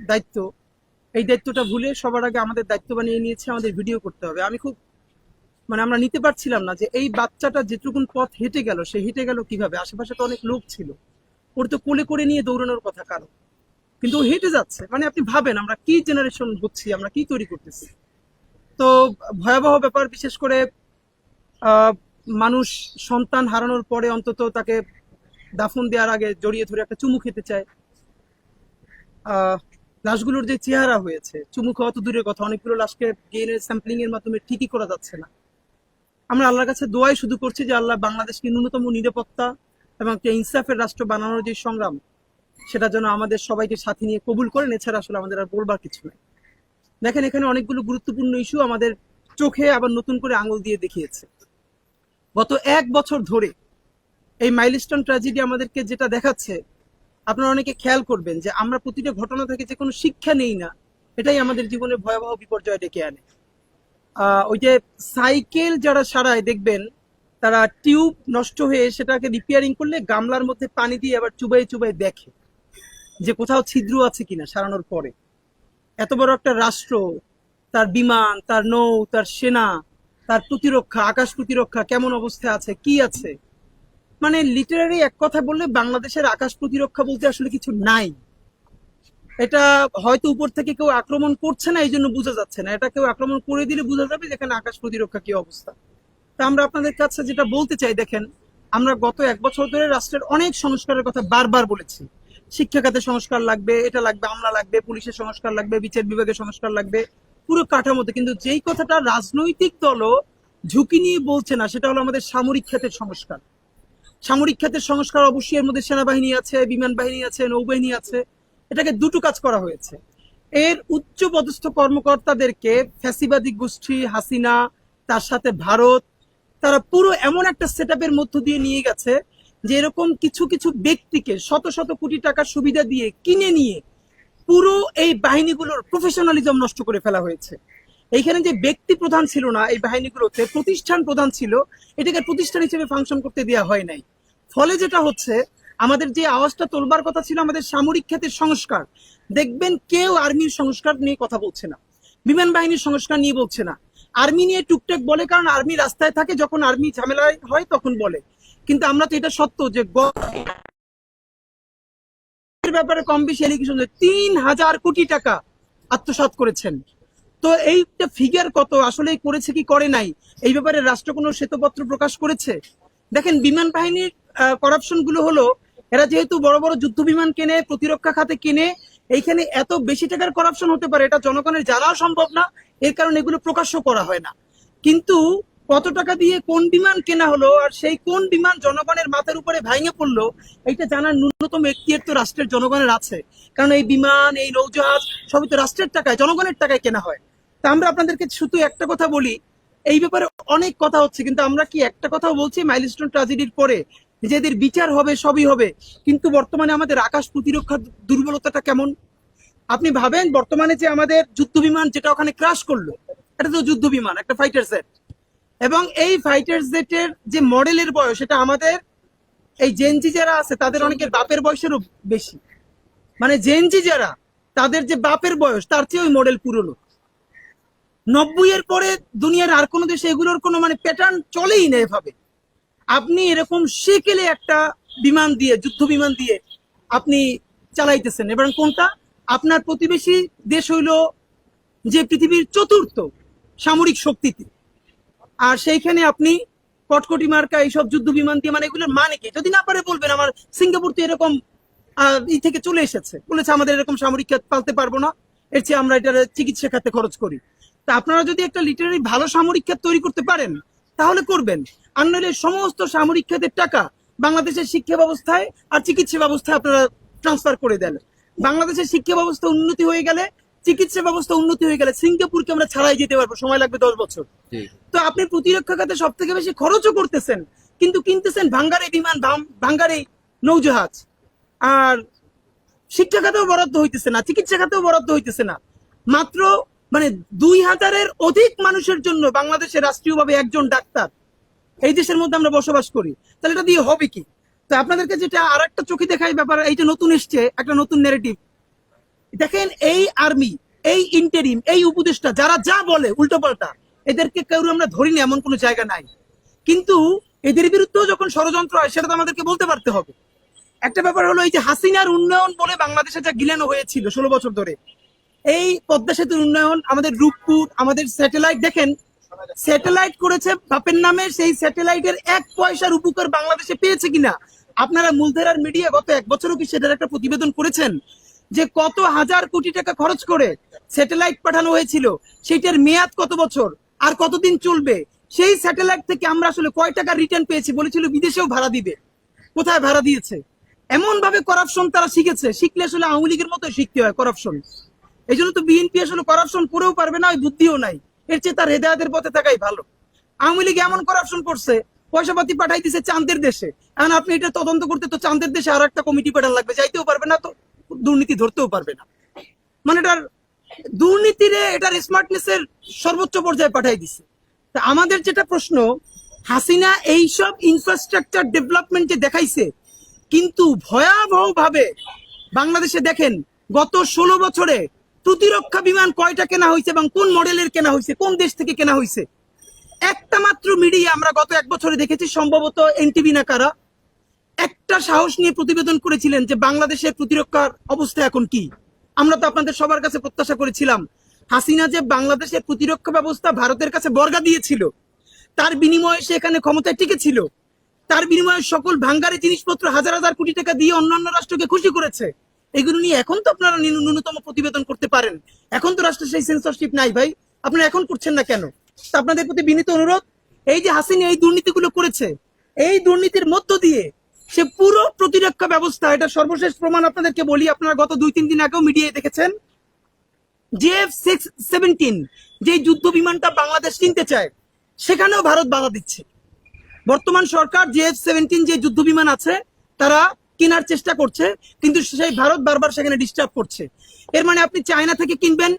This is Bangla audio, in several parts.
দায়িত্ব, এই দায়িত্বটা ভুলে সবার আগে আমাদের দায়িত্ব বানিয়ে নিয়েছে আমাদের ভিডিও করতে হবে। আমি খুব আমরা নিতে পারছিলাম না যে এই বাচ্চাটা যেটুকুন পথ হেঁটে গেল, সে হেঁটে গেল কিভাবে? আশেপাশে তো অনেক লোক ছিল, ওর তো কোলে করে নিয়ে দৌড়ানোর কথা কারো, কিন্তু ও হেঁটে যাচ্ছে। আপনি ভাবেন আমরা কি জেনারেশন হচ্ছি, আমরা কি তৈরি করতেছি। তো ভয়াবহ ব্যাপার। বিশেষ করে আহ, মানুষ সন্তান হারানোর পরে অন্তত তাকে দাফন দেওয়ার আগে জড়িয়ে ধরে একটা চুমু খেতে চায়। আহ, লাশগুলোর যে চেহারা হয়েছে, চুমু খাওয়া তো দূরের কথা, অনেকগুলো লাশকে ডিএনএ স্যাম্পলিং এর মাধ্যমে ঠিকই করা যাচ্ছে না। আমরা আল্লাহর কাছে দোয়াই শুধু করছি যে আল্লাহ বাংলাদেশকে ন্যূনতম নিরাপত্তা এবং একটা ইনসাফের রাষ্ট্র বানানোর যে সংগ্রাম, সেটা যেন আমাদের সবাইকে সাথে নিয়ে কবুল করেন। এছাড়া আসলে আমাদের আর বলবার কিছু নেই। দেখেন, এখানে অনেকগুলো গুরুত্বপূর্ণ ইস্যু আমাদের চোখে আবার নতুন করে আঙুল দিয়ে দেখিয়েছে। গত 1 বছর ধরে এই মাইলস্টোন ট্র্যাজেডি আমাদেরকে যেটা দেখাচ্ছে, আপনারা অনেকে খেয়াল করবেন যে আমরা প্রতিটা ঘটনা থেকে যে কোনো শিক্ষা নেই না, এটাই আমাদের জীবনে ভয়াবহ বিপর্যয় ডেকে আনে। ওই যে সাইকেল যারা সারায় দেখবেন, তারা টিউব নষ্ট হয়ে সেটাকে রিপেয়ারিং করলে গামলার মধ্যে পানি দিয়ে আবার চুবাই চুবাই দেখে যে কোথাও ছিদ্র আছে কিনা সারানোর পরে। এত বড় একটা রাষ্ট্র, তার বিমান, তার নৌ, তার সেনা, তার প্রতিরক্ষা, আকাশ প্রতিরক্ষা কেমন অবস্থায় আছে, কি আছে, লিটারারি এক কথা বললে বাংলাদেশের আকাশ প্রতিরক্ষা বলতে আসলে কিছু নাই। এটা হয়তো উপর থেকে কেউ আক্রমণ করছে না এই জন্য বোঝা যাচ্ছে না, এটা কেউ আক্রমণ করে দিলে বোঝা যাবে যেখানে আকাশ প্রতিরক্ষা কি অবস্থা। তা আমরা আপনাদের কাছে যেটা বলতে চাই, দেখেন, আমরা গত 1 বছর ধরে রাষ্ট্রের অনেক সংস্কারের কথা বারবার বলেছি। শিক্ষা খাতে সংস্কার লাগবে, এটা লাগবে, আমলা লাগবে, পুলিশের সংস্কার লাগবে, বিচার বিভাগের সংস্কার লাগবে, পুরো কাঠামোতে। কিন্তু যেই কথাটা রাজনৈতিক দলও ঝুঁকি নিয়ে বলছে না, সেটা হলো আমাদের সামরিক খাতের সংস্কার। সামরিক খাতের সংস্কার অবশ্যই, এর মধ্যে সেনাবাহিনী আছে, বিমান বাহিনী আছে, নৌবাহিনী আছে। এটাকে দুটো কাজ করা হয়েছে। এর উচ্চ পদস্থ কর্মকর্তাদেরকে ফ্যাসিবাদী গোষ্ঠী হাসিনা, তার সাথে ভারত, তারা পুরো এমন একটা সেট আপের মধ্য দিয়ে নিয়ে গেছে যে এরকম কিছু কিছু ব্যক্তিকে শত শত কোটি টাকার সুবিধা দিয়ে কিনে নিয়ে পুরো এই বাহিনীগুলোর প্রফেশনালিজম নষ্ট করে ফেলা হয়েছে। এইখানে যে ব্যক্তি প্রধান ছিল না এই বাহিনীগুলোতে, প্রতিষ্ঠান প্রধান ছিল, এটাকে প্রতিষ্ঠান হিসেবে ফাংশন করতে দেওয়া হয় নাই। ফলে যেটা হচ্ছে, আমাদের যে আওয়াজটা তোলবার কথা ছিল আমাদের সামরিক খাতের সংস্কার, দেখবেন কেউ আর্মির সংস্কার নিয়ে কথা বলছে না, বিমান বাহিনীর সংস্কার নিয়ে বলছে না। আর্মি নিয়ে টুকটাক বলে, কারণ আর্মি রাস্তায় থাকে, যখন আর্মি ঝামেলায় হয় তখন বলে। কিন্তু আমরা তো এটা সত্য যে ব্যাপারে কম বেশি এলিগেশন 3,000 কোটি টাকা আত্মসাৎ করেছেন। তো এইটা ফিগার কত আসলে করেছে কি করে নাই, এই ব্যাপারে রাষ্ট্র কোনো শ্বেতপত্র প্রকাশ করেছে? দেখেন, বিমান বাহিনীর করাপশন গুলো হলো, এরা যেহেতু বড় বড় যুদ্ধ বিমান কেনে, প্রতিরক্ষা খাতে কিনে, এইখানে এত বেশি টাকার করাপশন হতে পারে এটা জনগণের জানাও সম্ভব না, এর কারণে এগুলো প্রকাশ্য করা হয় না। কিন্তু কত টাকা দিয়ে কোন বিমান কেনা হলো আর সেই কোন বিমান জনগণের মাথার উপরে ভাঙে পড়লো, এইটা জানার ন্যূনতম এখতিয়ার তো রাষ্ট্রের জনগণের আছে। কারণ এই বিমান, এই নৌজাহাজ সবই তো রাষ্ট্রের টাকায়, জনগণের টাকায় কেনা হয়। তা আমরা আপনাদেরকে শুধু একটা কথা বলি, এই ব্যাপারে অনেক কথা হচ্ছে, কিন্তু আমরা কি একটা কথাও বলছি মাইলস্টোন ট্র্যাজেডির পরে যে এদের বিচার হবে, সবই হবে, কিন্তু বর্তমানে আমাদের আকাশ প্রতিরক্ষার দুর্বলতাটা কেমন? আপনি ভাবেন, বর্তমানে যে আমাদের যুদ্ধ বিমান যেটা ওখানে ক্রাশ করলো, এটা তো যুদ্ধ বিমান, একটা ফাইটার জেট, এবং এই ফাইটার জেটের যে মডেলের বয়স, এটা আমাদের এই জেনজি যারা আছে তাদের অনেকের বাপের বয়সেরও বেশি। জেনজি যারা, তাদের যে বাপের বয়স তার চেয়ে ওই মডেল পুরনো। 90 এর পরে দুনিয়ার আর কোনো দেশে এগুলোর কোনো প্যাটার্ন চলেই না এভাবে। আপনি এরকম সেকেলে একটা বিমান দিয়ে, যুদ্ধ বিমান দিয়ে আপনি চালাইতেছেন, এবং কোনটা? আপনার প্রতিবেশী দেশ হইল যে পৃথিবীর চতুর্থ সামরিক শক্তিতে, আর সেইখানে আপনি কটকটি মার্কা এইসব যুদ্ধ বিমান দিয়ে, এগুলোর মানে কি? যদি না পারে বলবেন, আমার সিঙ্গাপুর তো এরকম ই থেকে চলে এসেছে, বলেছে আমাদের এরকম সামরিক খাত পালতে পারবো না, এর চেয়ে আমরা এটা চিকিৎসা খাতে খরচ করি। তা আপনারা যদি একটা লিটারারি ভালো সামরিক খাত তৈরি করতে পারেন তাহলে করবেন, আর নইলে সমস্ত সামরিক খাতের টাকা বাংলাদেশের শিক্ষা ব্যবস্থায় আর চিকিৎসা ব্যবস্থায় আপনারা ট্রান্সফার করে দেন। বাংলাদেশের শিক্ষা ব্যবস্থা উন্নতি হয়ে গেলে, চিকিৎসা ব্যবস্থা উন্নতি হয়ে গেলে সিঙ্গাপুরকে আমরা ছাড়াই যেতে পারবো, সময় লাগবে 10 বছর। তো আপনি প্রতিরক্ষা খাতে সব থেকে বেশি খরচও করতেছেন, কিন্তু কিনতেছেন ভাঙ্গারে বিমান, ভাঙ্গারে নৌজাহাজ, আর শিক্ষা খাতেও বরাদ্দ হইতেছে না, চিকিৎসা খাতেও বরাদ্দ হইতেছে না। মাত্র 2,000-এর অধিক মানুষের জন্য বাংলাদেশে রাষ্ট্রীয়ভাবে একজন ডাক্তার, এই দেশের মধ্যে আমরা বসবাস করি, তাহলে এটা দিয়ে হবে কি? তো আপনাদেরকে যেটা আর একটা চোখে দেখাই ব্যাপার, এইটা নতুন এসছে, একটা নতুন ন্যারেটিভ, দেখেন এই আর্মি, এই ইন্টারিম, এই উপদেষ্টা যারা যা বলে উল্টোপাল্টা, এদেরকে কেউ আমরা ধরিনি, এমন কোনো জায়গা নাই। কিন্তু এদের বিরুদ্ধেও যখন ষড়যন্ত্র হয় সেটা তো আমাদেরকে বলতে পারতে হবে। একটা ব্যাপার হলো এই যে হাসিনার উন্নয়ন বলে বাংলাদেশে যা গিলানো হয়েছিল 16 বছর ধরে, এই পদ্মা সেতুর উন্নয়ন, আমাদের রূপপুর, আমাদের স্যাটেলাইট, দেখেন স্যাটেলাইট করেছে বাপের নামে, সেই স্যাটেলাইটের 1 পয়সার উপকার বাংলাদেশে পেয়েছে কিনা আপনারা মূলধারার মিডিয়া গত 1 বছরও কি সেটার একটা প্রতিবেদন করেছেন? যে কত হাজার কোটি টাকা খরচ করে স্যাটেলাইট পাঠানো হয়েছিল, সেটার মেয়াদ কত বছর আর কতদিন চলবে, সেই স্যাটেলাইট থেকে আমরা আসলে কয় টাকা রিটার্ন পেয়েছি? বলেছিল বিদেশেও ভাড়া দিবে, কোথায় ভাড়া দিয়েছে? এমন ভাবে করাপশন তারা শিখেছে, শিখলে আসলে আওয়ামী লীগের মতো শিখতে হয় করাপশন। এই জন্য তো বিএনপি আসলে করাপশন করেও পারবে না, ওই বুদ্ধিও নাই। এর চেয়ে তার হেদায়তের পথে থাকাই ভালো। আওয়ামী লীগ এমন করাপশন করছে, পয়সাপাতি পাঠাই দিছে চাঁদের দেশে। এখন আপনি এটা তদন্ত করতে তো চাঁদের দেশে আর একটা কমিটি পাঠান লাগবে, যাইতেও পারবে না, তো দুর্নীতি ধরতেও পারবে না। মানে এটার দুর্নীতিরে, এটার স্মার্টনেসের সর্বোচ্চ পর্যায়ে পাঠাই দিছে। তা আমাদের যেটা প্রশ্ন, হাসিনা এইসব ইনফ্রাস্ট্রাকচার ডেভেলপমেন্টে দেখাইছে, কিন্তু ভয়াবহ ভাবে বাংলাদেশে দেখেন গত 16 বছরে প্রতিরক্ষা বিমান কয়টা কেনা হয়েছে এবং কোন মডেলের কেনা হয়েছে, কোন দেশ থেকে কেনা হয়েছে? একটা মাত্র মিডিয়া আমরা গত 1 বছরে দেখেছি, সম্ভবত এনটিভি না কারা, একটা সাহস নিয়ে প্রতিবেদন করেছিলেন যে বাংলাদেশের প্রতিরক্ষার অবস্থা এখন কি। আমরা তো আপনাদের সবার কাছে প্রত্যাশা করেছিলাম হাসিনা যে বাংলাদেশের প্রতিরক্ষা ব্যবস্থা ভারতের কাছে বর্গা দিয়েছিল, তার বিনিময়ে সে এখানে ক্ষমতায় টিকেছিল, তার বিনিময়ে সকল ভাঙ্গারে জিনিসপত্র হাজার হাজার কোটি টাকা দিয়ে অন্যান্য রাষ্ট্রকে খুশি করেছে। এগুলো নিয়ে এখন তো আপনারা ন্যূনতম প্রতিবেদন করতে পারেন। এখন তো রাষ্ট্রের সেই সেন্সরশিপ নাই ভাই, আপনারা এখন করছেন না কেন? তা আপনাদের প্রতি বিনীত অনুরোধ, এই যে হাসিনা এই দুর্নীতিগুলো করেছে, এই দুর্নীতির মধ্য দিয়ে সে পুরো প্রতিরক্ষা ব্যবস্থা, এটা সর্বশেষ প্রমাণ আপনাদেরকে বলি, আপনারা গত 2-3 দিন আগেও মিডিয়ায় দেখেছেন, JF-17 যে যুদ্ধ বিমানটা বাংলাদেশ কিনতে চায়, সেখানেও ভারত বাধা দিচ্ছে। বর্তমান সরকার JF-17 যে যুদ্ধ বিমান আছে তারা কেনার চেষ্টা করছে, কিন্তু সেই ভারত বারবার সেখানে ডিস্টার্ব করছে। এর মানে আপনি চায়না থেকে কিনবেন,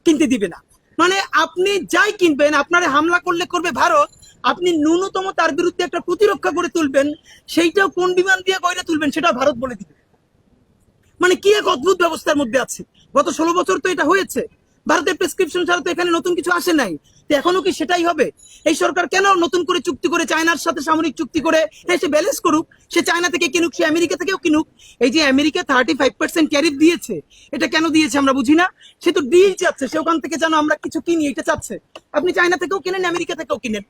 কিনতে দিবে না। মানে আপনি যাই কিনবেন, আপনারে হামলা করলে করবে ভারত, আপনি ন্যূনতম তার বিরুদ্ধে একটা প্রতিরক্ষা করে তুলবেন, সেইটাও কোন বিমান দিয়ে গড়ে তুলবেন সেটা ভারত বলে দিবে। মানে কি এক অদ্ভুত ব্যবস্থার মধ্যে আছে। গত 16 বছর তো এটা হয়েছে, ভারতের প্রেসক্রিপশন ছাড়া তো এখানে নতুন কিছু আসে নাই। তো এখনো কি সেটাই হবে? এই সরকার কেন নতুন করে চুক্তি করে চায়নার সাথে সামরিক চুক্তি করে, হ্যাঁ সে ব্যালেন্স করুক, সে চায়না থেকে কিনুক, সে আমেরিকা থেকেও কিনুক। এই যে আমেরিকা 35% ট্যারিফ দিয়েছে, এটা কেন দিয়েছে আমরা বুঝি না। সে তো ডিল চাচ্ছে, সে ওখান থেকে যেন আমরা কিছু কিনি এটা চাচ্ছে। আপনি চায়না থেকেও কিনেন, আমেরিকা থেকেও কিনেন,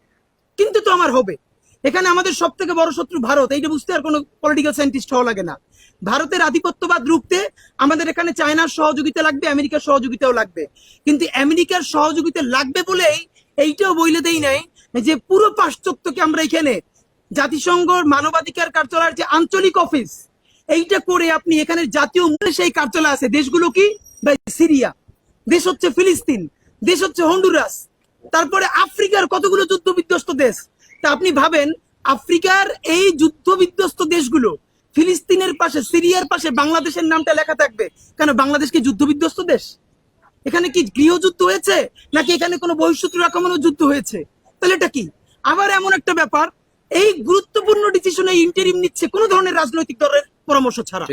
কিন্তু তো আমার হবে। এখানে আমাদের সব থেকে বড় শত্রু ভারত, এইটা বুঝতে আর কোনো পলিটিক্যাল সায়েন্টিস্ট হওয়া লাগে না। ভারতের আধিপত্যবাদ রুখতে আমাদের এখানে চায়নার সহযোগিতা লাগবে, আমেরিকার সহযোগিতাও লাগবে। কিন্তু আমেরিকার সহযোগিতা লাগবে বলেই এইটাও বইলে দেই নাই যে পুরো পাশ্চাত্যকে আমরা এখানে জাতিসংঘর মানবাধিকার কার্যালয়ের যে আঞ্চলিক অফিস, এইটা করে আপনি এখানে জাতীয় সেই কার্যালয় আছে। দেশগুলো কি? সিরিয়া, দেশ হচ্ছে ফিলিস্তিন, দেশ হচ্ছে হন্ডুরাস, তারপরে আফ্রিকার কতগুলো যুদ্ধ বিধ্বস্ত দেশ। তা আপনি ভাবেন আফ্রিকার এই যুদ্ধ বিধ্বস্ত দেশগুলো, ফিলিস্তিনের পাশে, সিরিয়ার পাশে বাংলাদেশের নামটা লেখা থাকবে কেন? বাংলাদেশ কি যুদ্ধ বিধ্বস্ত দেশ? এখানে কি গৃহযুদ্ধ হয়েছে, নাকি এখানে কোনো বহিঃশত্রুর আক্রমণের যুদ্ধ হয়েছে? তাহলে এটা কি? আবার এমন একটা ব্যাপার, এই গুরুত্বপূর্ণ ডিসিশনে ইন্টারিম নিচ্ছে কোন ধরনের রাজনৈতিক দলের পরামর্শ ছাড়া।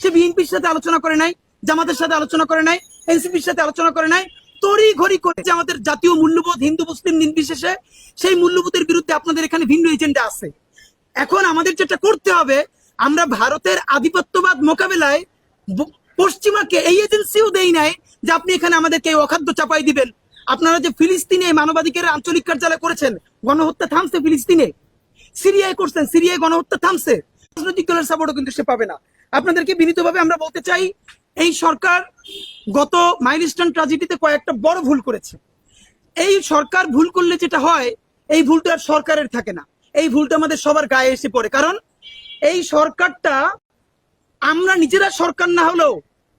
সে বিএনপির সাথে আলোচনা করে নাই, জামাতের সাথে আলোচনা করে নাই, এনসিপির সাথে আলোচনা করে নাই, তড়ি ঘড়ি করে যে আমাদের জাতীয় মূল্যবোধ হিন্দু মুসলিম নির্বিশেষে, সেই মূল্যবোধের বিরুদ্ধে আপনাদের এখানে ভিন্ন এজেন্ডা আছে। এখন আমাদের যেটা করতে হবে, আমরা ভারতের আধিপত্যবাদ মোকাবেলায় পশ্চিমাকে এই এজেন্সিও দেই নাই যে আপনি এখানে আমাদেরকে অখাদ্য চাপাই দিবেন। আপনারা যে ফিলিস্তিনে মানবাধিকারের আঞ্চলিক কার্যালয় করেছেন, গণহত্যা থামছে ফিলিস্তিনে, সিরিয়ায় করছেন, সিরিয়ায় গণহত্যা থামছে, রাজনৈতিক দলের সাপোর্টও কিন্তু সে পাবে না। আপনাদেরকে বিনীতভাবে আমরা বলতে চাই, এই সরকার গত মাইলস্টোন ট্র্যাজেডিতে কয়েকটা বড় ভুল করেছে। এই সরকার ভুল করলে যেটা হয়, এই ভুলটা আর সরকারের থাকে না, এই ভুলটা আমাদের সবার গায়ে এসে পড়ে। কারণ এই সরকারটা আমরা নিজেরা সরকার না হলেও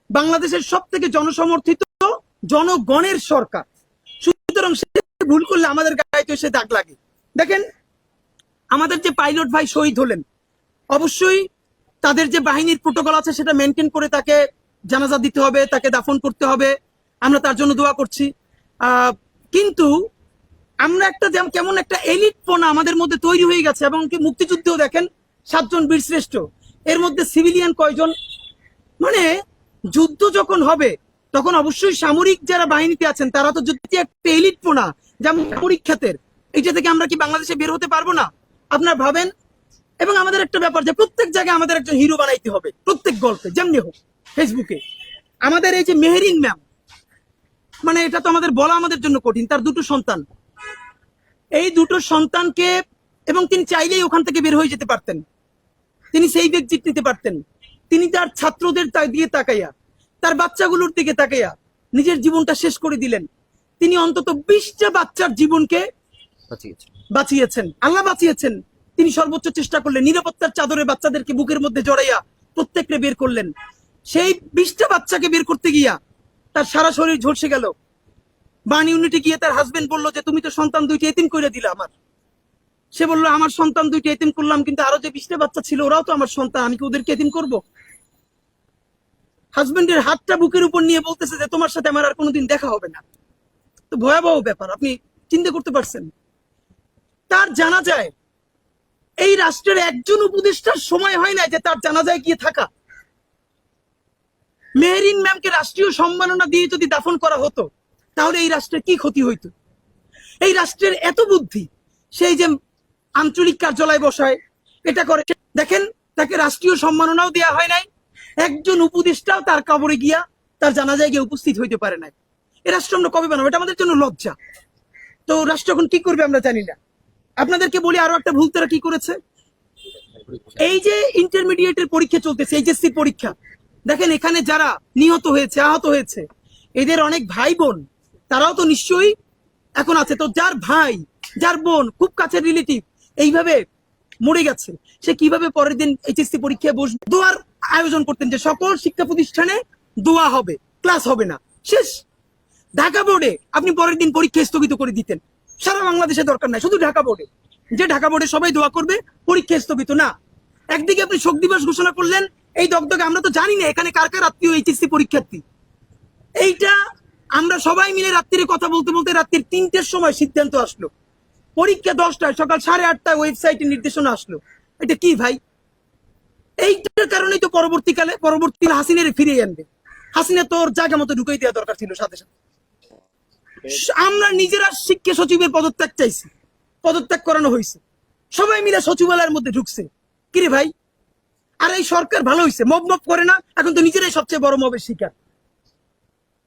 বাংলাদেশের সব থেকে জনসমর্থিত জনগণের সরকার, সুতরাং সে ভুল করলে আমাদের গায়ে তো এসে দাগ লাগে। দেখেন আমাদের যে পাইলট ভাই শহীদ হলেন, অবশ্যই তাদের যে বাহিনীর প্রোটোকল আছে সেটা মেনটেন করে তাকে জানাজা দিতে হবে, তাকে দাফন করতে হবে, আমরা তার জন্য দোয়া করছি। কিন্তু আমরা একটা কেমন একটা এলিট পোনা আমাদের মধ্যে তৈরি হয়ে গেছে। এবং কি মুক্তিযুদ্ধেও দেখেন 7 জন বীর শ্রেষ্ঠ, এর মধ্যে সিভিলিয়ান কয়জন? মানে যুদ্ধ যখন হবে তখন অবশ্যই সামরিক যারা বাহিনীতে আছেন তারা তো যদি একটা এলিট পোনা যেমন পরীক্ষাতের, এইটা থেকে আমরা কি বাংলাদেশে বের হতে পারবো না? আপনার ভাবেন। এবং আমাদের একটা ব্যাপার যে প্রত্যেক জায়গায় আমাদের একজন হিরো বানাইতে হবে, প্রত্যেক গল্পে যেমনি হোক। ফেসবুকে আমাদের এই যে মেহেরিন ম্যাম, মানে এটা তো আমাদের বলা আমাদের জন্য কঠিন, তার দুটো সন্তান, এই দুটো সন্তানকে, এবং তিনি চাইলেই ওখান থেকে বের হয়ে যেতে পারতেন, তিনি সেই এক্সিট নিতে পারতেন। তিনি তার ছাত্রদের দিয়ে তাকাইয়া, তার বাচ্চাগুলোর দিকে তাকাইয়া নিজের জীবনটা শেষ করে দিলেন। তিনি অন্তত 20টা বাচ্চার জীবনকে বাঁচিয়েছেন, আল্লাহ বাঁচিয়েছেন। তিনি সর্বোচ্চ চেষ্টা করলেন, নিরাপত্তার চাদরে বাচ্চাদেরকে বুকের মধ্যে জড়াইয়া প্রত্যেককে বের করলেন। সেই 20টা বাচ্চাকে বের করতে গিয়া তার সারা শরীর ঝলসে গেল। বার্ন ইউনিটে গিয়ে তার হাজবেন্ড বললো যে তুমি তো সন্তান 2টি এতিম করে দিলে আমার। সে বললো আমার সন্তান 2টি এতিম করলাম, কিন্তু আরো যে 20টা বাচ্চা ছিল ওরাও তো আমার সন্তান, আমি কি ওদেরকে এতিম করবো? হাজবেন্ডের হাতটা বুকের উপর নিয়ে বলতেছে যে তোমার সাথে আমার আর কোনোদিন দেখা হবে না। তো ভয়াবহ ব্যাপার, আপনি চিন্তা করতে পারছেন? তার জানা যায় এই রাষ্ট্রের একজন উপদেষ্টার সময় হয় না যে তার জানাজায় গিয়ে থাকা। মেহেরিন ম্যামকে রাষ্ট্রীয় সম্মাননা দিয়ে যদি দাফন করা হতো তাহলে এই রাষ্ট্রের কি ক্ষতি হইতো? এই রাষ্ট্রের এত বুদ্ধি, সেই যে আঞ্চলিক কার্যালয় বসায়, এটা করে। দেখেন, তাকে রাষ্ট্রীয় সম্মাননাও দেওয়া হয় নাই, একজন উপদেষ্টাও তার কবরে গিয়া তার জানাজায় গিয়ে উপস্থিত হইতে পারে নাই। এ রাষ্ট্র আমরা কবে বানাবো? এটা আমাদের জন্য লজ্জা। তো রাষ্ট্র এখন কি করবে আমরা জানি না। আপনাদেরকে বলি আরো একটা ভুল তারা কি করেছে। এই যে ইন্টারমিডিয়েটের পরীক্ষা চলতেছে, এইচএসসি পরীক্ষা, দেখেন এখানে যারা নিহত হয়েছে, আহত হয়েছে, এদের অনেক ভাই বোন তারাও তো নিশ্চয়ই এখন আছে। তো যার ভাই, যার বোন, খুব কাছের রিলেটিভ এইভাবে মরে গেছে, সে কিভাবে পরের দিন এইচএসসি পরীক্ষায় বসবে? দোয়ার আয়োজন করতেন যে সকল শিক্ষা প্রতিষ্ঠানে দোয়া হবে, ক্লাস হবে না, শেষ। ঢাকা বোর্ডে আপনি পরের দিন পরীক্ষা স্থগিত করে দিতেন। সারা বাংলাদেশে দরকার নাই, শুধু ঢাকা বোর্ডে, যে ঢাকা বোর্ডে সবাই দোয়া করবে, পরীক্ষা স্থগিত না। একদিকে আপনি শোক দিবস ঘোষণা করলেন, এই দগদগে, আমরা তো জানি না এখানে কার কার আত্মীয় এইচএসসি পরীক্ষার্থী। এইটা আমরা সবাই মিলে রাত্রিরে কথা বলতে বলতে রাত্রির 3টের সময় সিদ্ধান্ত আসলো, পরীক্ষা 10টায়, সকাল 8:30টায় ওয়েবসাইটে নির্দেশনা আসলো। এটা কি ভাই? এইটার কারণেই তো পরবর্তীকালে হাসিনারে ফিরিয়ে আনবে। হাসিনা তোর জায়গা মতো ঢুকাই দেওয়া দরকার ছিল সাথে সাথে। আমরা নিজেরা শিক্ষা সচিবের পদত্যাগ চাইছি, পদত্যাগ করানো হয়েছে, সবাই মিলে সচিবালয়ের মধ্যে ঢুকছে। কিরে ভাই, আর এই সরকার ভালো হয়েছে, মব মব করে না, এখন তো নিজেরাই সবচেয়ে বড় মবের শিকার।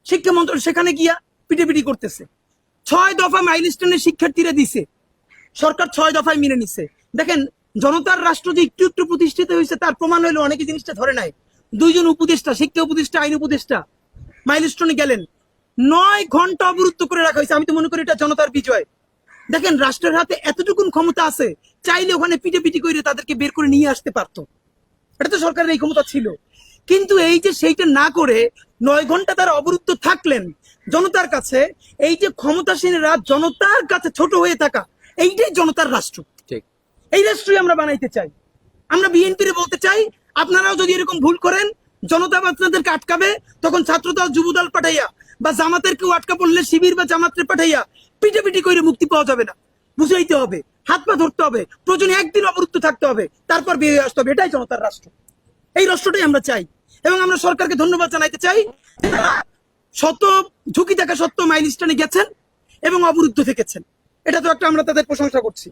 শিক্ষা মন্ত্রণালয় সেখানে গিয়া পিটিপিটি করতেছে। 6 দফা মাইলস্টোনের শিক্ষার্থীরা দিছে, সরকার 6 দফায় মেনে নিছে। দেখেন, জনতার রাষ্ট্র যে একটু একটু প্রতিষ্ঠিত হয়েছে তার প্রমাণ হইলো অনেকে জিনিসটা ধরে নাই। 2 জন উপদেষ্টা, শিক্ষা উপদেষ্টা, আইন উপদেষ্টা মাইলস্টোনে গেলেন, 9 ঘন্টা অবরুদ্ধ করে রাখা হয়েছে। আমি তো মনে করি এটা জনতার বিজয়। দেখেন, রাষ্ট্রের হাতে এতটুকুন ক্ষমতা আছে, চাইলে ওখানে পিটিপিটি করে তাদেরকে বের করে নিয়ে আসতে পারতো। এটা তো সরকারের এই ক্ষমতা ছিল। কিন্তু এই যে সেইটা না করে 9 ঘন্টা তারা অবরুদ্ধ থাকলেন জনতার কাছে, এই যে ক্ষমতাসীনরা জনতার কাছে ছোট হয়ে থাকা, এইটাই জনতার রাষ্ট্র। এই রাষ্ট্রই আমরা বানাইতে চাই। আমরা বিএনপিরে বলতে চাই, আপনারাও যদি এরকম ভুল করেন, জনতা আপনাদেরকে আটকাবে, তখন ছাত্রদল, যুবদল পাঠাইয়া বা জামাতের কেউ আটকা পড়লে শিবির বা জামাতের পাঠাইয়া পিটাপিটি করে মুক্তি পাওয়া যাবে না। বুঝাইতে হবে, হাত পা ধরতে হবে, প্রয়োজনে একদিন অবরুদ্ধ থাকতে হবে, তারপর বেরিয়ে আসতে হবে। এটাই জনতার রাষ্ট্র, এই রাষ্ট্রটাই আমরা চাই। এবং আমরা সরকারকে ধন্যবাদ জানাইতে চাই, শত ঝুঁকি দেখা সত্ত্বেও মাইলস্টোনে গেছেন এবং অবরুদ্ধ থেকেছেন। এটা তো একটা আমরা তাদের প্রশংসা করছি।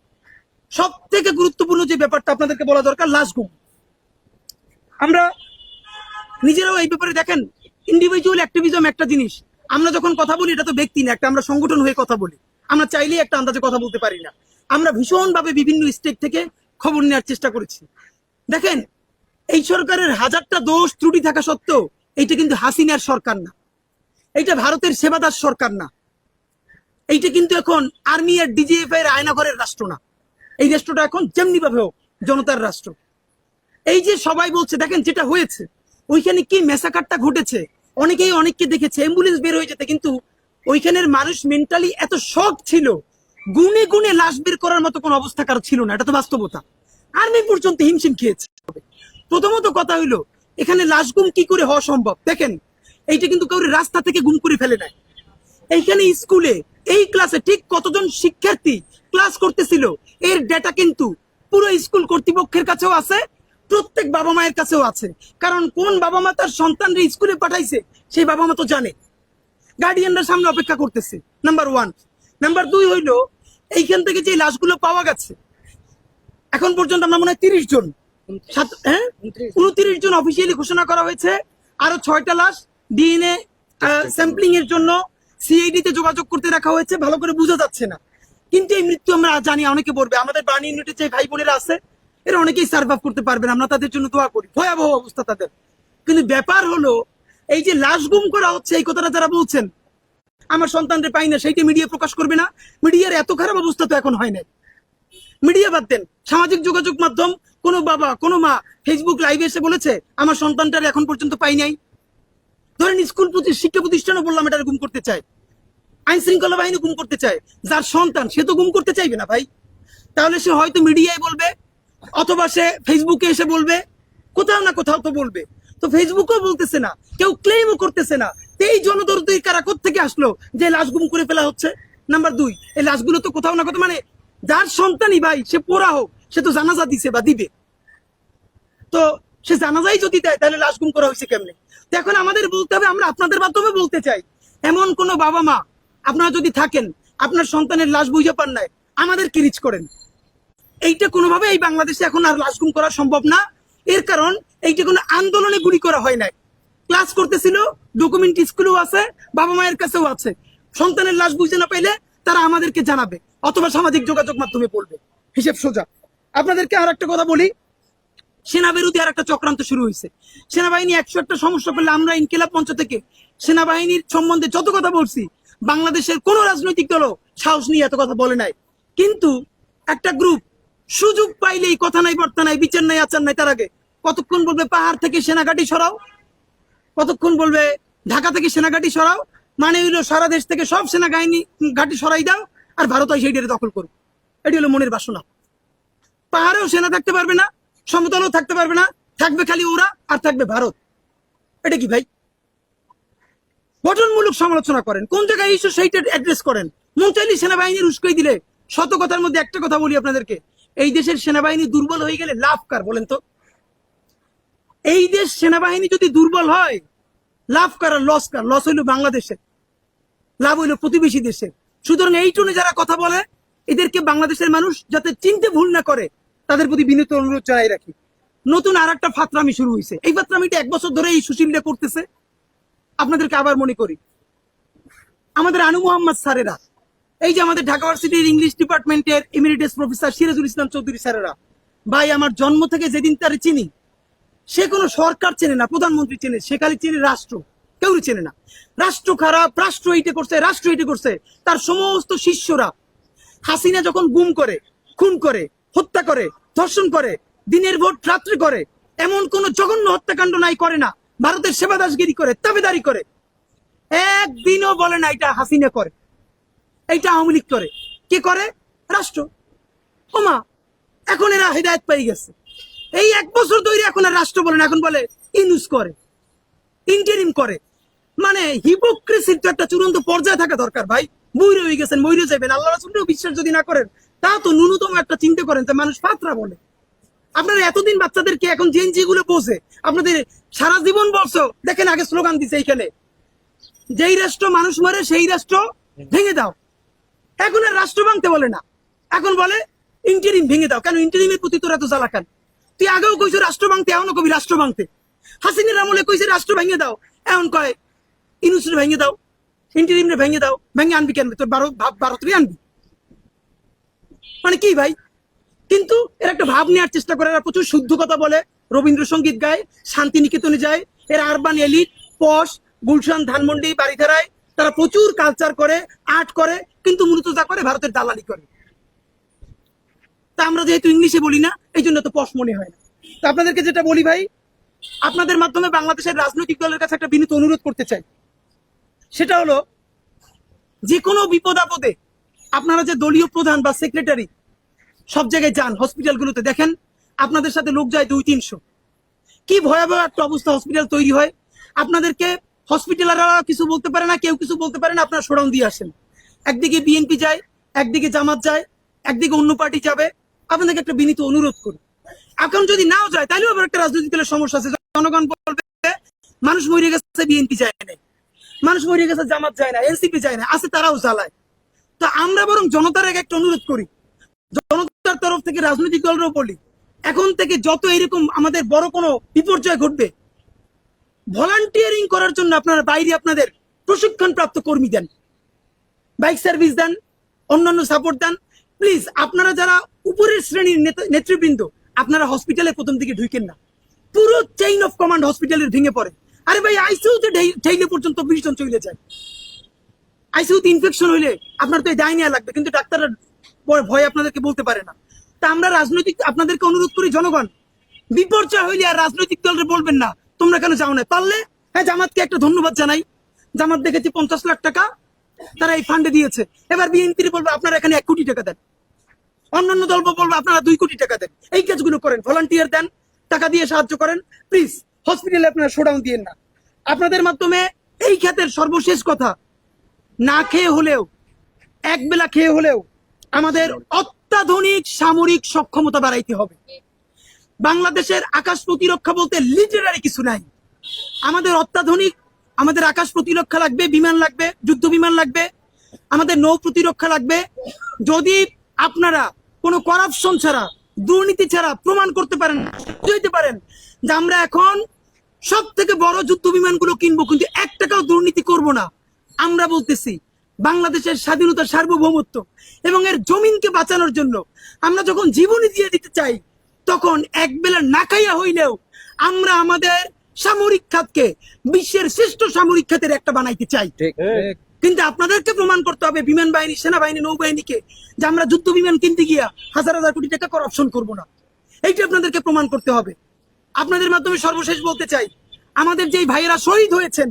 সব থেকে গুরুত্বপূর্ণ যে ব্যাপারটা আপনাদেরকে বলা দরকার, লাশ গুম। আমরা নিজেরাও এই ব্যাপারে দেখেন, ইন্ডিভিজুয়াল অ্যাক্টিভিজম একটা জিনিস। আমরা যখন কথা বলি এটা তো ব্যক্তি না, একটা আমরা সংগঠন হয়ে কথা বলি। আমরা চাইলেই একটা আন্দাজে কথা বলতে পারি না। আমরা ভীষণভাবে বিভিন্ন স্টেট থেকে খবর নেওয়ার চেষ্টা করেছি। দেখেন, এই সরকারের হাজারটা দোষ ত্রুটি থাকা সত্ত্বেও এইটা কিন্তু হাসিনার সরকার না, এইটা ভারতের সেবাদার সরকার না, এইটা কিন্তু এখন আর্মি আর ডিজিএফ এর আয়নাঘরের রাষ্ট্র না। এই রাষ্ট্রটা এখন যেমনি ভাবে হোক জনতার রাষ্ট্র। এই যে সবাই বলছে, দেখেন যেটা হয়েছে ওইখানে কি মেসাকারটা ঘটেছে, অনেকেই অনেককে দেখেছে অ্যাম্বুলেন্স বের হয়ে যেতে, কিন্তু ওইখানের মানুষ মেন্টালি এত শক ছিল, গুনে গুনে লাশ বের করার মতো কোনো অবস্থা কারো ছিল না। এটা তো বাস্তবতা। আর্মি পর্যন্ত হিমশিম খেয়েছে। প্রথমত কথা হইলো, এখানে লাশ গুম কি করে হওয়া সম্ভব? দেখেন, এইটা কিন্তু কাউরে রাস্তা থেকে গুম করে ফেলে নাই। এইখানে স্কুলে এই ক্লাসে ঠিক কতজন শিক্ষার্থী ক্লাস করতেছিল এর ডেটা কিন্তু পুরো স্কুল কর্তৃপক্ষের কাছেও আছে, প্রত্যেক বাবা মায়ের কাছেও আছে, কারণ কোন বাবা মা তার সন্তানরা স্কুলে পাঠাইছে সেই বাবা মা তো জানে। গার্ডিয়ানরা সামনে অপেক্ষা করতেছে, নাম্বার 1। নাম্বার 2 হইলো এইখান থেকে যে লাশগুলো পাওয়া গেছে এখন পর্যন্ত আমরা মনে হয় 30 জন, 29 জন অফিসিয়ালি ঘোষণা করা হয়েছে। আরো 6টা লাশ ডিএনএ স্যাম্পলিং এর জন্য সিআইডি তে যোগাযোগ করতে রাখা হয়েছে, ভালো করে বোঝা যাচ্ছে না। কিন্তু এই মৃত্যু আমরা জানি, অনেকে বলবে আমাদের বার্ন ইউনিটে যে ভাই বোনেরা আছে এরা অনেকেই সার্ভাইভ করতে পারবেন, আমরা তাদের জন্য দোয়া করি, ভয়াবহ অবস্থা তাদের। কিন্তু ব্যাপার হলো এই যে লাশ গুম করা হচ্ছে এই কথাটা যারা বলছেন আমার সন্তানরে পাই না, সেইটা মিডিয়া প্রকাশ করবে না। মিডিয়ার এত খারাপ অবস্থা তো এখন হয় নাই। মিডিয়া বাদ দেন, সামাজিক যোগাযোগ মাধ্যম, কোনো বাবা কোনো মা ফেসবুক লাইভে এসে বলেছে আমার সন্তানটার এখন পর্যন্ত পাই নাই? ধরেন স্কুল শিক্ষা প্রতিষ্ঠানও বললাম এটা গুম করতে চায়, আইন শৃঙ্খলা বাহিনী গুম করতে চায়, যার সন্তান সে তো গুম করতে চাইবে না ভাই। তাহলে সে হয়তো মিডিয়ায় বলবে অথবা সে ফেসবুকে এসে বলবে, কোথাও না কোথাও তো বলবে। তো ফেসবুকেও বলতেছে না, কেউ ক্লেমও করতেছে না। এই জনদরদি কারা থেকে আসলো যে লাশ গুম করে ফেলা হচ্ছে? নাম্বার 2, এই লাশগুলো তো কোথাও না কোথাও, মানে যার সন্তানই ভাই সে পোড়া হোক, সে তো জানাজা দিছে বা দিবে, তো সে জানাজাই যদি দেয় তাহলে লাশ গুম করা হয়েছে কেমনে? তো এখন আমাদের বলতে হবে, আমরা আপনাদের মাধ্যমে বলতে চাই, এমন কোন বাবা মা আপনারা যদি থাকেন আপনার সন্তানের লাশ বুঝে পান নাই, আমাদেরকে রিচ করেন। এইটা কোনোভাবে এই বাংলাদেশে এখন আর লাশ গুম করা সম্ভব না। এর কারণ এইটা কোনো আন্দোলনে গুলি করা হয় নাই, ক্লাস করতেছিল, ডকুমেন্ট স্কুলেও আছে, বাবা মায়ের কাছেও আছে। সন্তানের লাশ বুঝতে না পাইলে তারা আমাদেরকে জানাবে অথবা সামাজিক যোগাযোগ মাধ্যমে বলবে, হিসেব সোজা। আপনাদেরকে আর একটা কথা বলি, সেনা বিরোধী আর একটা চক্রান্ত শুরু হয়েছে। সেনাবাহিনী 101টা সমস্যা পেলে আমরা ইনকিলাব মঞ্চ থেকে সেনাবাহিনীর সম্বন্ধে যত কথা বলছি, বাংলাদেশের কোন রাজনৈতিক দলও সাহস নিয়ে এত কথা বলে নাই। কিন্তু একটা গ্রুপ সুযোগ পাইলেই কথা নাই বার্তা নাই, বিচার নাই আচার নাই, তার আগে কতক্ষণ বলবে পাহাড় থেকে সেনাঘাটি সরাও, কতক্ষণ বলবে ঢাকা থেকে সেনাঘাটি সরাও, মানে হইলো সারা দেশ থেকে সব সেনাবাহিনী ঘাটি সরাই দাও আর ভারত হয় সেইটারে দখল করো। এটি হলো মনের বাসনা। পাহাড়েও সেনা থাকতে পারবে না, সমতলও থাকতে পারবে না, থাকবে খালি ওরা আর থাকবে ভারত। এটা কি ভাই? গঠনমূলক সমালোচনা করেন, কোন জায়গায় ইস্যু সেইটা অ্যাড্রেস করেন। মন চাইলে সেনাবাহিনীর উস্কাই দিলে, শত কথার মধ্যে একটা কথা বলি আপনাদেরকে, এই দেশের সেনাবাহিনী দুর্বল হয়ে গেলে লাভ কার বলেন তো? এই দেশ সেনাবাহিনী যদি দুর্বল হয় লাভ কার আর লস কার? লস হইলো বাংলাদেশের, লাভ হইলো প্রতিবেশী দেশের। সুতরাং এই টনে যারা কথা বলে এদেরকে বাংলাদেশের মানুষ যাতে চিনতে ভুল না করে তাদের প্রতি বিনীত অনুরোধ জানাই রাখি। নতুন আর একটা ফাতরামি শুরু হয়েছে, এই ফাতরামিটা 1 বছর ধরে এই সুশীলরা করতেছে। আপনাদেরকে আবার মনে করি, আমাদের আনু মোহাম্মদ স্যারেরা, এই যে আমাদের ঢাকা ইউনিভার্সিটির ইংলিশ ডিপার্টমেন্টের এমিরিটাস প্রফেসর সিরাজুল ইসলাম চৌধুরী স্যারেরা, ভাই আমার জন্ম থেকে যেদিন তারে চিনি, সে কোনো সরকার চেনে না, প্রধানমন্ত্রী চেনে, সে খালি চেনে রাষ্ট্র, কেউ চেনে না। রাষ্ট্র খারাপ, রাষ্ট্র এইটা করছে, রাষ্ট্র এইটা করছে। তার সমস্ত শিষ্যরা হাসিনা যখন গুম করে, খুন করে, হত্যা করে, ধর্ষণ করে, দিনের ভোট রাত্রি করে, এমন কোন জঘন্য হত্যাকাণ্ড নাই করে না, ভারতের সেবাদাসগিরি করে, তাবেদারি করে, একদিনও বলে না এটা হাসিনা করে, এইটা আওয়ামী লীগ করে। কে করে? রাষ্ট্র। ওমা, এখন এরা হেদায়ত পেয়ে গেছে, এই 1 বছর ধরে এখন আর রাষ্ট্র বলে না, এখন বলে ইনুস করে, ইন্টারিম করে। মানে হিপোক্রেসির তো একটা চূড়ান্ত পর্যায়ে থাকা দরকার ভাই। বইরে হয়ে গেছেন, মইরে যাবেন, আল্লাহ রাসূলেও বিশ্বাস যদি না করেন তা তো ন্যূনতম একটা চিন্তা করেন যে মানুষ ফাতরা বলে। আপনারা এতদিন বাচ্চাদেরকে এখন জেনজি গুলো বোঝে, আপনাদের সারা জীবন বলছো, দেখেন আগে স্লোগান দিছে এইখানে, যেই রাষ্ট্র মানুষ মারে সেই রাষ্ট্র ভেঙে দাও। এখন আর রাষ্ট্র ভাঙতে বলে না, এখন বলে ইন্টারিম ভেঙে দাও। কেন ইন্টারিমের প্রতি তোরা তো জ্বালাকান? তুই আগেও কইছো রাষ্ট্র ভাঙতে, এখনো কবি রাষ্ট্র ভাঙতে। হাসিনের আমলে কইছে রাষ্ট্র ভেঙে দাও, এখন কয় ইনুসরে ভেঙে দাও, ইন্টারিমরে ভেঙে দাও। ভেঙে আনবি কেন? তোর ভারতরে আনবি, মানে কি ভাই? কিন্তু এর একটা ভাব নেওয়ার চেষ্টা করে, এরা প্রচুর শুদ্ধ কথা বলে, রবীন্দ্রসঙ্গীত গায়, শান্তিনিকেতনে যায়, এরা আরবান এলিট, পশ, গুলশান, ধানমন্ডি, বাড়িধারায় তারা প্রচুর কালচার করে, আর্ট করে, কিন্তু মূলত যা করে ভারতের দালালি করে। তা আমরা যেহেতু ইংলিশে বলি না এই জন্য তো পশ মনে হয় না। তো আপনাদেরকে যেটা বলি ভাই, আপনাদের মাধ্যমে বাংলাদেশের রাজনৈতিক দলের কাছে একটা বিনীত অনুরোধ করতে চাই, সেটা হলো যে কোনো বিপদ আপদে আপনারা যে দলীয় প্রধান বা সেক্রেটারি সব জায়গায় যান, হসপিটালগুলোতে দেখেন আপনাদের সাথে লোক যায় 200-300। কি ভয়াবহ একটা অবস্থা হসপিটাল তৈরি হয়। আপনাদেরকে হসপিটালাররা কিছু বলতে পারে না, কেউ কিছু বলতে পারে না, আপনারা শোডাউন দিয়ে আসেন। একদিকে বিএনপি যায়, একদিকে জামাত যায়, একদিকে অন্য পার্টি যাবে। আপনাদেরকে একটা বিনীত অনুরোধ করি, এখন যদি নাও যায় তাহলেও আবার একটা রাজনৈতিক দলের সমস্যা আছে। জনগণ বলবে মানুষ মরে গেছে, বিএনপি যায় না, মানুষ মরে গেছে, জামাত যায় না, এনসিপি যায় না, আছে তারাও চালায়। তো আমরা বরং জনতার একটা অনুরোধ করি, জনতার তরফ থেকে রাজনৈতিক দলরাও বলি, এখন থেকে যত এরকম আমাদের বড় কোনো বিপর্যয় ঘটবে, ভলান্টিয়ারিং করার জন্য আপনারা বাইরে আপনাদের প্রশিক্ষণ প্রাপ্ত কর্মী দেন, বাইক সার্ভিস দেন, অন্যান্য সাপোর্ট দেন। প্লিজ আপনারা যারা উপরের শ্রেণীর নেতৃবৃন্দ, আপনারা হসপিটালে প্রথম দিকে ঢুকেন না, পুরো চেইন অফ কমান্ড হসপিটালের ভেঙে পড়ে। আরে ভাই, আইসিইউতে ঠেইলে পর্যন্ত 20 জন চলে যায়। আইসিইউতে ইনফেকশন হইলে আপনার তো দায় নেওয়া লাগবে, কিন্তু ডাক্তাররা ভয় আপনাদেরকে বলতে পারে না। তা আমরা রাজনৈতিক আপনাদেরকে অনুরোধ করি, জনগণ বিপর্যয় হইলে আর রাজনৈতিক দলরে বলবেন না তোমরা কেন যাও না। পারলে হ্যাঁ, জামাতকে একটা ধন্যবাদ জানাই, জামাত দেখেছি 50 লাখ টাকা তারা এই ফান্ডে দিয়েছে। এবার বিএনপির বলবো আপনারা এখানে 1 কোটি টাকা দেন, অন্যান্য দল বলবো আপনারা 2 কোটি টাকা দেন। এই কাজগুলো করেন, ভলান্টিয়ার দেন, টাকা দিয়ে সাহায্য করেন। প্লিজ হসপিটালে আপনারা শোডাউন দিয়েন না। আপনাদের মাধ্যমে এই ক্ষেত্রের সর্বশেষ কথা, না খেয়ে হলেও, এক বেলা খেয়ে হলেও আমাদের অত্যাধুনিক সামরিক সক্ষমতা বাড়াইতে হবে। বাংলাদেশের আকাশ প্রতিরক্ষা বলতে লিটারারি কিছু নাই। আমাদের অত্যাধুনিক, আমাদের আকাশ প্রতিরক্ষা লাগবে, বিমান লাগবে, যুদ্ধ বিমান লাগবে, আমাদের নৌ প্রতিরক্ষা লাগবে। যদি আপনারা কোনো করাপশন ছাড়া, দুর্নীতি ছাড়া প্রমাণ করতে পারেন, বুঝাইতে পারেন যে আমরা এখন সব থেকে বড় যুদ্ধ বিমানগুলো কিনবো, কিন্তু 1 টাকাও দুর্নীতি করব না, আমরা বলতেছি বাংলাদেশের স্বাধীনতা, সার্বভৌমত্ব এবং এর জমিনকে বাঁচানোর জন্য আমরা যখন জীবনী দিয়ে দিতে চাই, তখন একবেলা না খাইয়া হইলেও আমরা আমাদের সামরিক খাতকে বিশ্বের শ্রেষ্ঠ সামরিক খাতের একটা বানাইতে চাই। কিন্তু আপনাদেরকে প্রমাণ করতে হবে, বিমান বাহিনী, সেনাবাহিনী, নৌবাহিনীকে, যে আমরা যুদ্ধ বিমান কিনতে গিয়া হাজার হাজার কোটি টাকা করাপশন করব না। এইটা আপনাদেরকে প্রমাণ করতে হবে। আপনাদের মাধ্যমে সর্বশেষ বলতে চাই, আমাদের যেই ভাইয়েরা শহীদ হয়েছেন,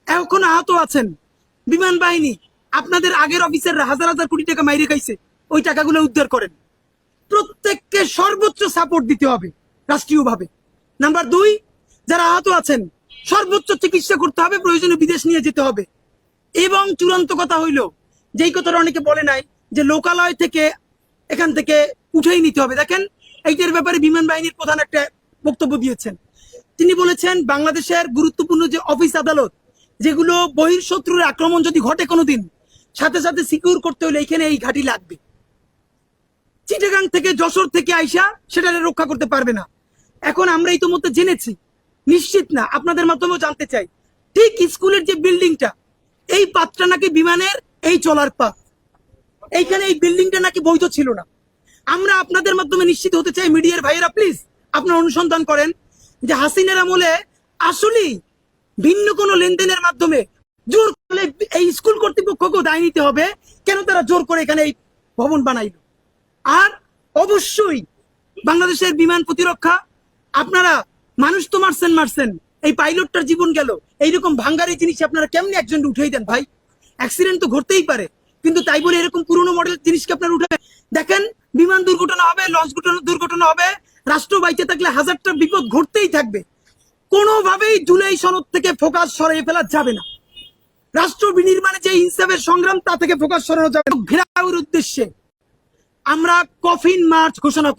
এখন আহত আছেন, বিমান বাহিনী, আপনাদের আগের অফিসাররা হাজার হাজার কোটি টাকা মাইরে খাইছে, ওই টাকাগুলো উদ্ধার করেন। প্রত্যেককে সর্বোচ্চ সাপোর্ট দিতে হবে রাষ্ট্রীয়ভাবে। নাম্বার 2, যারা আহত আছেন সর্বোচ্চ চিকিৎসা করতে হবে, প্রয়োজনে বিদেশ নিয়ে যেতে হবে। এবং চূড়ান্ত কথা হইল, যেই কথাটা অনেকে বলে নাই, যে লোকালয় থেকে এখান থেকে উঠেই নিতে হবে। দেখেন, এইটার ব্যাপারে বিমান বাহিনীর প্রধান একটা বক্তব্য দিয়েছেন। তিনি বলেছেন বাংলাদেশের গুরুত্বপূর্ণ যে অফিস আদালত, যেগুলো বহির্শত্রুর আক্রমণ যদি ঘটে কোনোদিন, সাথে সাথে সিকিউর করতে হলে এইখানে এই ঘাঁটি লাগবে। চিটাগাং থেকে, যশোর থেকে আইসা সেটা রক্ষা করতে পারবে না। এখন আমরা ইতিমধ্যে জেনেছি, নিশ্চিত না, আপনাদের মাধ্যমেও জানতে চাই, ঠিক স্কুলের যে বিল্ডিংটা, এই পাতটা নাকি বিমানের এই চলার পাত, এইখানে এই বিল্ডিংটা নাকি বৈধ ছিল না। আমরা আপনাদের মাধ্যমে নিশ্চিত হতে চাই, মিডিয়ার ভাইয়েরা প্লিজ আপনারা অনুসন্ধান করেন যে হাসিনার আমলে আসলেই ভিন্ন কোনো লেনদেনের মাধ্যমে জোর করে এই স্কুল কর্তৃপক্ষকেও দায় নিতে হবে, কেন তারা জোর করে এখানে এই ভবন বানাইল। আর অবশ্যই বাংলাদেশের বিমান প্রতিরক্ষা, আপনারা মানুষ তো মারছেন, এই পাইলটটার জীবন গেল, এইরকম ভাঙ্গারি জিনিস আপনারা কেমনি একজন উঠেই দেন ভাই? অ্যাক্সিডেন্ট তো ঘটতেই পারে, কিন্তু তাই বলে এরকম পুরনো মডেল জিনিসকে আপনারা উঠে দেখেন, বিমান দুর্ঘটনা হবে, লঞ্চ দুর্ঘটনা হবে, রাষ্ট্র বাইচে থাকলে হাজারটা বিপদ ঘটতেই থাকবে। কোনোভাবেই জুলাই সনদ থেকে ফোকাস সরিয়ে ফেলা যাবে না। রাষ্ট্র বিনির্মাণে যে ইনসাফের সংগ্রাম, তা থেকে ফোকাস সরানো যাবে না। ঘেরাওয়ের উদ্দেশ্যে আমরা কফিন মার্চ ঘোষণা